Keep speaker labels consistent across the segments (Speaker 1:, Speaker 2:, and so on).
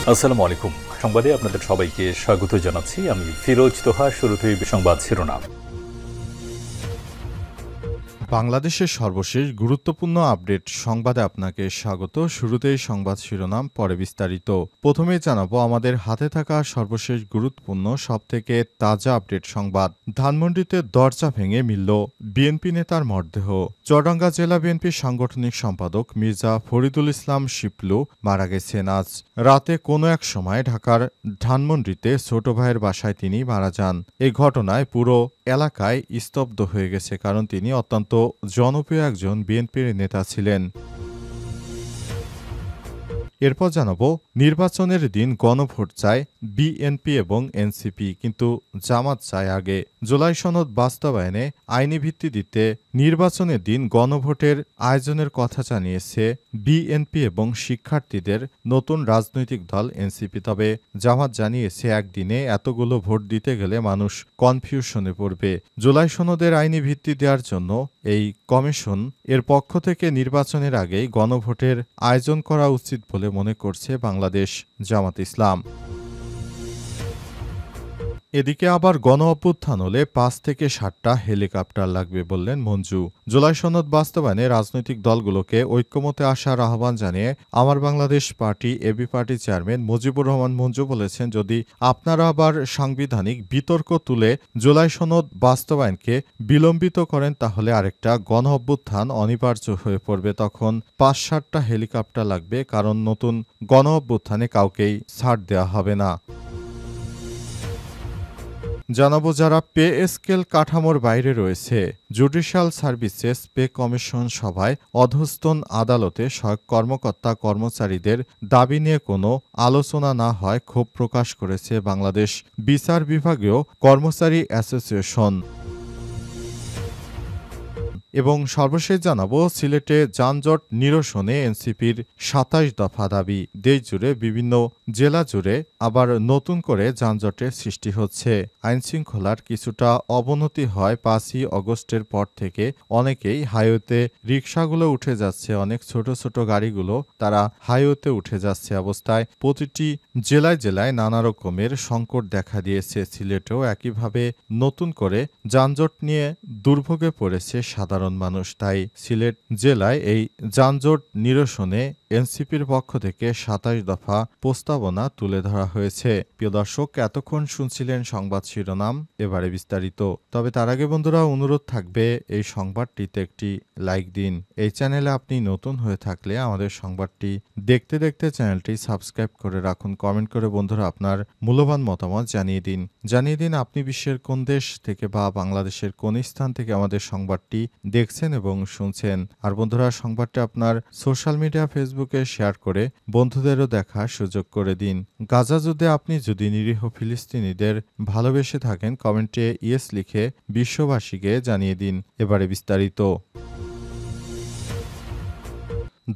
Speaker 1: আসসালামু আলাইকুম। সংবাদে আপনাদের সবাইকে স্বাগত জানাচ্ছি। আমি ফিরোজ তোহা। শুরুতেই সংবাদ শিরোনাম।
Speaker 2: বাংলাদেশের সর্বশেষ গুরুত্বপূর্ণ আপডেট সংবাদে আপনাকে স্বাগত। শুরুতেই সংবাদ শিরোনাম, পরে বিস্তারিত। প্রথমেই জানাবো আমাদের হাতে থাকা সর্বশেষ গুরুত্বপূর্ণ সবথেকে তাজা আপডেট সংবাদ। ধানমন্ডিতে দরজা ভেঙে মিলল বিএনপি নেতার মরদেহ। চুয়াডাঙ্গা জেলা বিএনপির সাংগঠনিক সম্পাদক মির্জা ফরিদুল ইসলাম শিপলু মারা গেছেন আজ রাতে কোনো এক সময় ঢাকার ধানমন্ডিতে ছোট ভাইয়ের বাসায় তিনি মারা যান। এই ঘটনায় পুরো এলাকায় স্তব্ধ হয়ে গেছে, কারণ তিনি অত্যন্ত জনপ্রিয় একজন বিএনপির নেতা ছিলেন। এরপর জানাবো নির্বাচনের দিন গণভোট চায় বিএনপি এবং এনসিপি, কিন্তু জামাত চায় আগে। জুলাই সনদ বাস্তবায়নে আইনি ভিত্তি দিতে নির্বাচনের দিন গণভোটের আয়োজনের কথা জানিয়েছে বিএনপি এবং শিক্ষার্থীদের নতুন রাজনৈতিক দল এনসিপি। তবে জামাত জানিয়েছে একদিনে এতগুলো ভোট দিতে গেলে মানুষ কনফিউশনে পড়বে। জুলাই সনদের আইনি ভিত্তি দেওয়ার জন্য এই কমিশন এর পক্ষ থেকে নির্বাচনের আগেই গণভোটের আয়োজন করা উচিত বলে মনে করছে বাংলাদেশ জামাত ইসলাম। এদিকে আবার গণ অভ্যুত্থান হলে ৫ থেকে ৭টা হেলিকপ্টার লাগবে বললেন মঞ্জু। জুলাই সনদ বাস্তবায়নে রাজনৈতিক দলগুলোকে ঐক্যমতে আসার আহ্বান জানিয়ে আমার বাংলাদেশ পার্টি এবি পার্টির চেয়ারম্যান মুজিবুর রহমান মঞ্জু বলেছেন, যদি আপনারা আবার সাংবিধানিক বিতর্ক তুলে জুলাই সনদ বাস্তবায়নকে বিলম্বিত করেন তাহলে আরেকটা গণ অভ্যুত্থান অনিবার্য হয়ে পড়বে। তখন ৫-৭টা হেলিকপ্টার লাগবে, কারণ নতুন গণ অভ্যুত্থানে কাউকেই ছাড় দেওয়া হবে না। জানাবো যারা পে স্কেল কাঠামোর বাইরে রয়েছে। জুডিশিয়াল সার্ভিসেস পে কমিশন সভায় অধস্তন আদালতে সহায়ক কর্মকর্তা কর্মচারীদের দাবি নিয়ে কোনো আলোচনা না হয় ক্ষোভ প্রকাশ করেছে বাংলাদেশ বিচার বিভাগীয় কর্মচারী অ্যাসোসিয়েশন। এবং সর্বশেষ জানাবো সিলেটে যানজট নিরসনে এনসিপির ২৭ দফা দাবি। দেশজুড়ে বিভিন্ন জেলা জুড়ে আবার নতুন করে যানজটের সৃষ্টি হচ্ছে। আইনশৃঙ্খলার কিছুটা অবনতি হয় ৫ই অগস্টের পর থেকে। অনেকেই হাইওয়েতে রিকশাগুলো উঠে যাচ্ছে, অনেক ছোট ছোট গাড়িগুলো তারা হাইওয়েতে উঠে যাচ্ছে অবস্থায় প্রতিটি জেলায় জেলায় নানা রকমের সংকট দেখা দিয়েছে। সিলেটেও একইভাবে নতুন করে যানজট নিয়ে দুর্ভোগে পড়েছে সাধারণ মানুষ। তাই সিলেট জেলায় এই যানজট নিরসনে এনসিপির পক্ষ থেকে ২৭ দফা প্রস্তাবনা তুলে ধরা হয়েছে। প্রিয় দর্শক, এতক্ষণ শুনছিলেন সংবাদ শিরোনাম, এবারে বিস্তারিত। তবে তার আগে বন্ধুরা অনুরোধ থাকবে এই সংবাদটিতে একটি লাইক দিন। এই চ্যানেলে আপনি নতুন হয়ে থাকলে আমাদের সংবাদটি দেখতে দেখতে চ্যানেলটি সাবস্ক্রাইব করে রাখুন। কমেন্ট করে বন্ধুরা আপনার মূল্যবান মতামত জানিয়ে দিন আপনি বিশ্বের কোন দেশ থেকে বা বাংলাদেশের কোন স্থান থেকে আমাদের সংবাদটি দেখছেন এবং শুনছেন। আর বন্ধুরা সংবাদটি আপনার সোশ্যাল মিডিয়া ফেসবুকে শেয়ার করে বন্ধুদেরও দেখার সুযোগ করে দিন। গাজা যুদ্ধে আপনি যদি নিরীহ ফিলিস্তিনিদের ভালোবেসে থাকেন কমেন্টে ইয়েস লিখে বিশ্ববাসীকে জানিয়ে দিন। এবারে বিস্তারিত।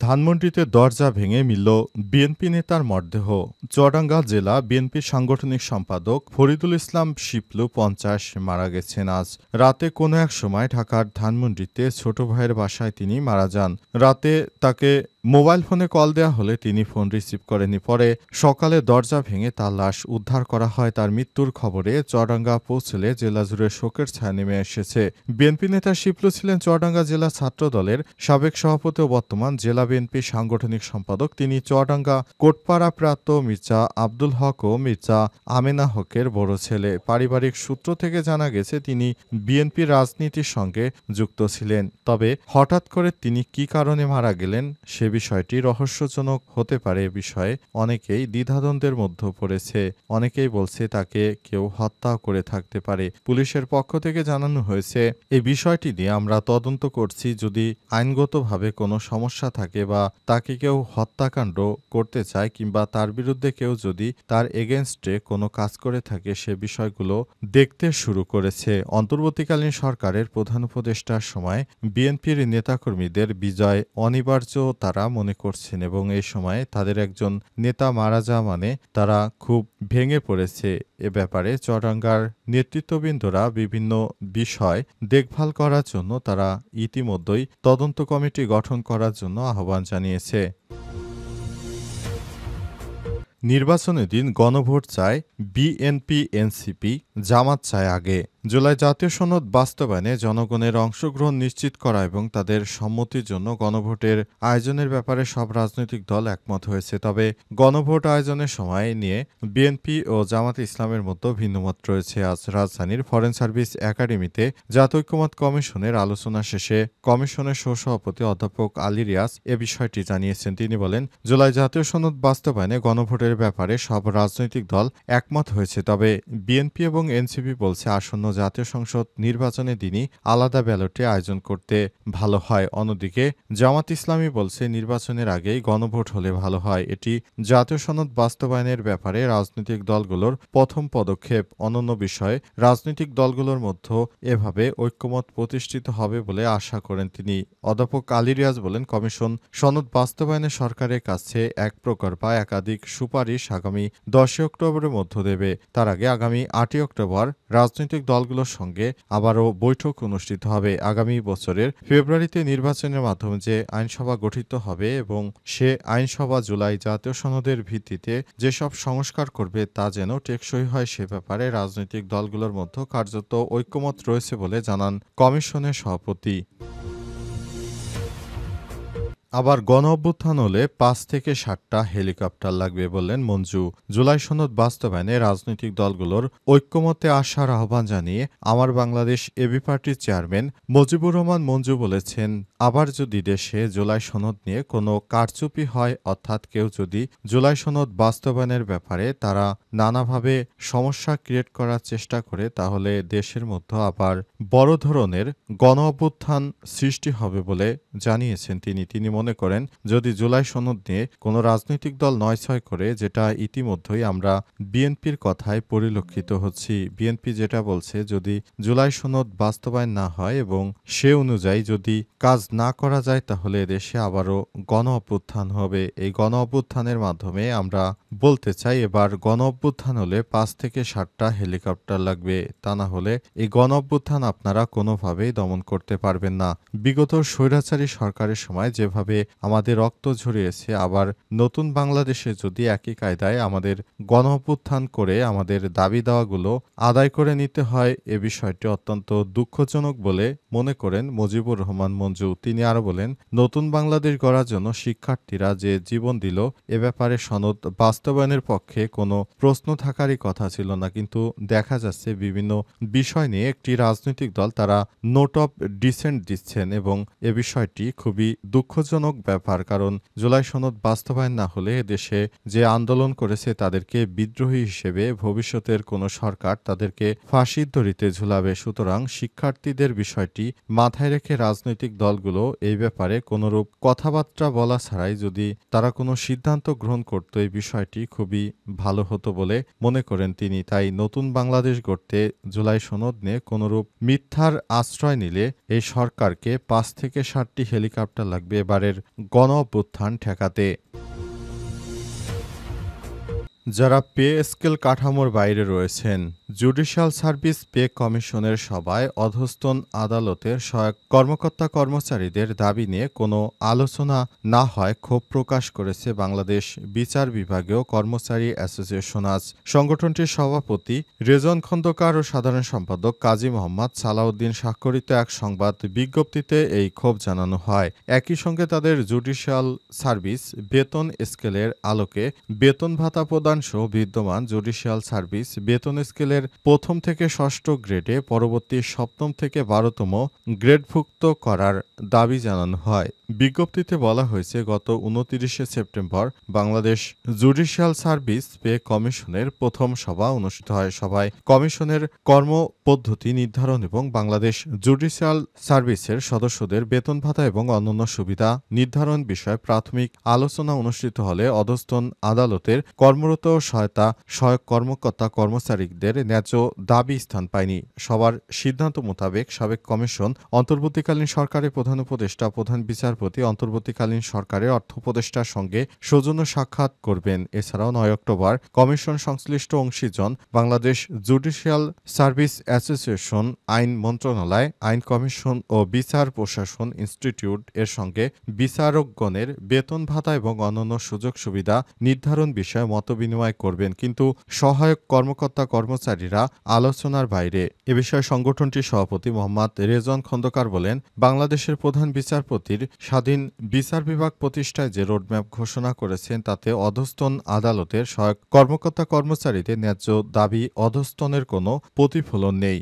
Speaker 2: ধানমন্ডিতে দরজা ভেঙে মিলল বিএনপি নেতার মরদেহ। চুয়াডাঙ্গা জেলা বিএনপির সাংগঠনিক সম্পাদক ফরিদুল ইসলাম শিপলু ৫০ মারা গেছেন আজ রাতে কোনো এক সময় ঢাকার ধানমন্ডিতে ছোট ভাইয়ের বাসায় তিনি মারা যান। রাতে তাকে মোবাইল ফোনে কল দেওয়া হলে তিনি ফোন রিসিভ করেনি। পরে সকালে দরজা ভেঙে তার লাশ উদ্ধার করা হয়। তার মৃত্যুর খবরে চুয়াডাঙ্গা পৌঁছলে জেলা জুড়ে শোকের ছায়া নেমে এসেছে। বিএনপি নেতা শিপলু ছিলেন চুয়াডাঙ্গা জেলা ছাত্র দলের সাবেক সভাপতি ও বর্তমান জেলা বিএনপির সাংগঠনিক সম্পাদক। তিনি চুয়াডাঙ্গা কোটপাড়া প্রাপ্ত মির্জা আব্দুল হক ও মির্জা আমেনা হকের বড় ছেলে। পারিবারিক সূত্র থেকে জানা গেছে তিনি বিএনপির রাজনীতির সঙ্গে যুক্ত ছিলেন। তবে হঠাৎ করে তিনি কী কারণে মারা গেলেন সে বিষয়টি রহস্যজনক হতে পারে। বিষয়ে অনেকেই দ্বিধাদ্বন্দ্বের মধ্যে পড়েছে। অনেকেই বলছে তাকে কেউ হত্যা করে থাকতে পারে। পুলিশের পক্ষ থেকে জানানো হয়েছে এই বিষয়টি নিয়ে আমরা তদন্ত করছি। যদি আইনগতভাবে কোনো সমস্যা থাকে বা তাকে কেউ হত্যাকাণ্ড করতে চায় কিংবা তার বিরুদ্ধে কেউ যদি তার এগেনস্টে কোনো কাজ করে থাকে সে বিষয়গুলো দেখতে শুরু করেছে। অন্তর্বর্তীকালীন সরকারের প্রধান উপদেষ্টার সময় বিএনপির নেতাকর্মীদের বিজয় অনিবার্য তারা মনে করছেন এবং এই সময় তাদের একজন নেতা মারা যাওয়া মানে তারা খুব ভেঙে পড়েছে। এ ব্যাপারে চুয়াডাঙ্গার নেতৃত্ববৃন্দরা বিভিন্ন বিষয় দেখভাল করার জন্য তারা ইতিমধ্যেই তদন্ত কমিটি গঠন করার জন্য আহ্বান জানিয়েছে। নির্বাচনের দিন গণভোট চায় বিএনপি, এনসিপি, জামাত চায় আগে। জুলাই জাতীয় সনদ বাস্তবায়নে জনগণের অংশগ্রহণ নিশ্চিত করা এবং তাদের সম্মতির জন্য গণভোটের আয়োজনের ব্যাপারে সব রাজনৈতিক দল একমত হয়েছে। তবে গণভোট আয়োজনের সময় নিয়ে বিএনপি ও জামাত ইসলামের মধ্যে ভিন্নমত রয়েছে। আজ রাজধানীর ফরেন সার্ভিস একাডেমিতে জাতীয় ঐক্যমত্য কমিশনের আলোচনা শেষে কমিশনের সহসভাপতি অধ্যাপক আলী রিয়াজ এ বিষয়টি জানিয়েছেন। তিনি বলেন, জুলাই জাতীয় সনদ বাস্তবায়নে গণভোটের ব্যাপারে সব রাজনৈতিক দল একমত হয়েছে। তবে বিএনপি এবং এনসিপি বলছে, আসন্ন জাতীয় সংসদ নির্বাচনের দিনই আলাদা ব্যালটে আয়োজন করতে ভালো হয়। অন্যদিকে জামাত ইসলামী বলছে, নির্বাচনের আগেই গণভোট হলে ভালো হয়। এটি জাতীয় সনদ বাস্তবায়নের ব্যাপারে রাজনৈতিক দলগুলোর প্রথম পদক্ষেপ। অন্যান্য বিষয়ে রাজনৈতিক দলগুলোর মধ্যে এভাবে ঐক্যমত প্রতিষ্ঠিত হবে বলে আশা করেন তিনি। অধ্যাপক আলী রিয়াজ বলেন, কমিশন সনদ বাস্তবায়নে সরকারের কাছে এক প্রকার বা একাধিক সুপারিশ আগামী 10 অক্টোবরের মধ্য দেবে। তার আগে আগামী 8 অক্টোবর রাজনৈতিক দলগুলোর সঙ্গে আবারও বৈঠক অনুষ্ঠিত হবে। আগামী বছরের ফেব্রুয়ারিতে নির্বাচনের মাধ্যমে যে আইনসভা গঠিত হবে এবং সে আইনসভা জুলাই জাতীয় সনদের ভিত্তিতে যেসব সংস্কার করবে তা যেন টেকসই হয় সে ব্যাপারে রাজনৈতিক দলগুলোর মধ্যে কার্যত ঐক্যমত রয়েছে বলে জানান কমিশনের সভাপতি। আবার গণঅভ্যুত্থান হলে 5 থেকে 7টা হেলিকপ্টার লাগবে বললেন মঞ্জু। জুলাই সনদ বাস্তবায়নে রাজনৈতিক দলগুলোর ঐক্যমতে আসার আহ্বান জানিয়ে আমার বাংলাদেশ এবি পার্টির চেয়ারম্যান মুজিবুর রহমান মঞ্জু বলেছেন, আবার যদি দেশে জুলাই সনদ নিয়ে কোনো কারচুপি হয়, অর্থাৎ কেউ যদি জুলাই সনদ বাস্তবায়নের ব্যাপারে তারা নানাভাবে সমস্যা ক্রিয়েট করার চেষ্টা করে, তাহলে দেশের মধ্যে আবার বড় ধরনের গণঅভ্যুত্থান সৃষ্টি হবে বলে জানিয়েছেন তিনি মনে করেন, যদি জুলাই সনদ নিয়ে কোনো রাজনৈতিক দল নয়ছয় করে, যেটা ইতিমধ্যেই আমরা বিএনপির কথায় পরিলক্ষিত হচ্ছি। বিএনপি যেটা বলছে, যদি জুলাই সনদ বাস্তবায়ন না হয় এবং সে অনুযায়ী যদি কাজ না করা যায়, তাহলে দেশে আবারও গণ অভ্যুত্থান হবে। এই গণ অভ্যুত্থানের মাধ্যমে আমরা বলতে চাই, এবার গণ অভ্যুত্থান হলে 5 থেকে 7টা হেলিকপ্টার লাগবে। তা না হলে এই গণ অভ্যুত্থান আপনারা কোনোভাবেই দমন করতে পারবেন না। বিগত স্বৈরাচারী সরকারের সময় যেভাবে আমাদের রক্ত ঝরিয়েছে, আবার নতুন বাংলাদেশে যদি একই কায়দায় আমাদের গণ অভ্যুত্থান করে আমাদের দাবি দাওয়াগুলো আদায় করে নিতে হয়, এ বিষয়টি অত্যন্ত দুঃখজনক বলে মনে করেন মুজিবুর রহমান মঞ্জু। তিনি আরো বলেন, নতুন বাংলাদেশ গড়ার জন্য শিক্ষার্থীরা যে জীবন দিল, এ ব্যাপারে সনদ বাস্তবায়নের পক্ষে কোনো প্রশ্ন থাকারই কথা ছিল না। কিন্তু দেখা যাচ্ছে বিভিন্ন বিষয় নিয়ে একটি রাজনৈতিক দল তারা নোট অফ ডিসেন্ট দিচ্ছেন এবং এ বিষয়টি খুবই দুঃখজনক ব্যাপার। কারণ জুলাই সনদ বাস্তবায়ন না হলে দেশে যে আন্দোলন করেছে তাদেরকে বিদ্রোহী হিসেবে ভবিষ্যতের কোনো সরকার তাদেরকে ফাঁসির দড়িতে ঝুলাবে। সুতরাং শিক্ষার্থীদের বিষয়টি মাথায় রেখে রাজনৈতিক দলগুলো এই ব্যাপারে কোনোরূপ কথাবার্তা বলা ছাড়াই যদি তারা কোনো সিদ্ধান্ত গ্রহণ করত, এই বিষয়টি খুবই ভালো হতো বলে মনে করেন তিনি। তাই নতুন বাংলাদেশ গড়তে জুলাই সনদ নিয়ে কোনোরূপ মিথ্যার আশ্রয় নিলে এই সরকারকে 5 থেকে 7টি হেলিকপ্টার লাগবে এবারের গণ অভ্যুত্থান ঠেকাতে। যারা পে স্কেল কাঠামোর বাইরে রয়েছেন, জুডিশিয়াল সার্ভিস পে কমিশনের সভায় অধস্তন আদালতের সহায়ক কর্মকর্তা কর্মচারীদের দাবি নিয়ে কোনো আলোচনা না হয় ক্ষোভ প্রকাশ করেছে বাংলাদেশ বিচার বিভাগীয় কর্মচারী অ্যাসোসিয়েশন। আজ সংগঠনটির সভাপতি রেজন খন্দকার ও সাধারণ সম্পাদক কাজী মোহাম্মদ সালাউদ্দিন স্বাক্ষরিত এক সংবাদ বিজ্ঞপ্তিতে এই ক্ষোভ জানানো হয়। একই সঙ্গে তাদের জুডিশিয়াল সার্ভিস বেতন স্কেলের আলোকে বেতন ভাতা প্রদান সহ বিদ্যমান জুডিশিয়াল সার্ভিস বেতন স্কেলের 1ম থেকে 6ষ্ঠ গ্রেডে পরবর্তী 7ম থেকে 12তম গ্রেডভুক্ত করার দাবি জানানো হয়। বিজ্ঞপ্তিতে বলা হয়েছে, গত 29শে September Bangladesh judicial service pay কমিশনের প্রথম সভা অনুষ্ঠিত হয়। সভায় কমিশনের কর্মপদ্ধতি নির্ধারণ এবং বাংলাদেশ জুডিশিয়াল সার্ভিসের সদস্যদের বেতন ভাতা এবং অন্যান্য সুবিধা নির্ধারণ বিষয়ে প্রাথমিক আলোচনা অনুষ্ঠিত হলে অধস্তন আদালতের কর্মরত সহায়ক কর্মকর্তা কর্মচারীদের ন্যায্য দাবি স্থান পায়নি। সবার সিদ্ধান্ত মোতাবেক সাবেক কমিশন অন্তর্বর্তীকালীন সরকারের প্রধান উপদেষ্টা, প্রধান বিচারপতি বিচারপতি অন্তর্বর্তীকালীন সরকারের অর্থ উপদেষ্টার সঙ্গে সৌজন্য সাক্ষাৎ করবেন। এছাড়াও 9 অক্টোবর কমিশন সংশ্লিষ্ট অংশীজন বাংলাদেশ জুডিশিয়াল সার্ভিস অ্যাসোসিয়েশন, আইন মন্ত্রণালয়, আইন কমিশন ও বিচার প্রশাসন ইনস্টিটিউট এর সঙ্গে বিচারকগণের বেতন ভাতা এবং অন্যান্য সুযোগ সুবিধা নির্ধারণ বিষয়ে মতবিনিময় করবেন, কিন্তু সহায়ক কর্মকর্তা কর্মচারীরা আলোচনার বাইরে। এ বিষয়ে সংগঠনটির সভাপতি মোহাম্মদ রেজওয়ান খন্দকার বলেন, বাংলাদেশের প্রধান বিচারপতির স্বাধীন বিচার বিভাগ প্রতিষ্ঠায় যে রোডম্যাপ ঘোষণা করেছেন তাতে অধস্তন আদালতের সহায়ক কর্মকর্তা কর্মচারীদের ন্যায্য দাবি অধস্তনের কোনো প্রতিফলন নেই।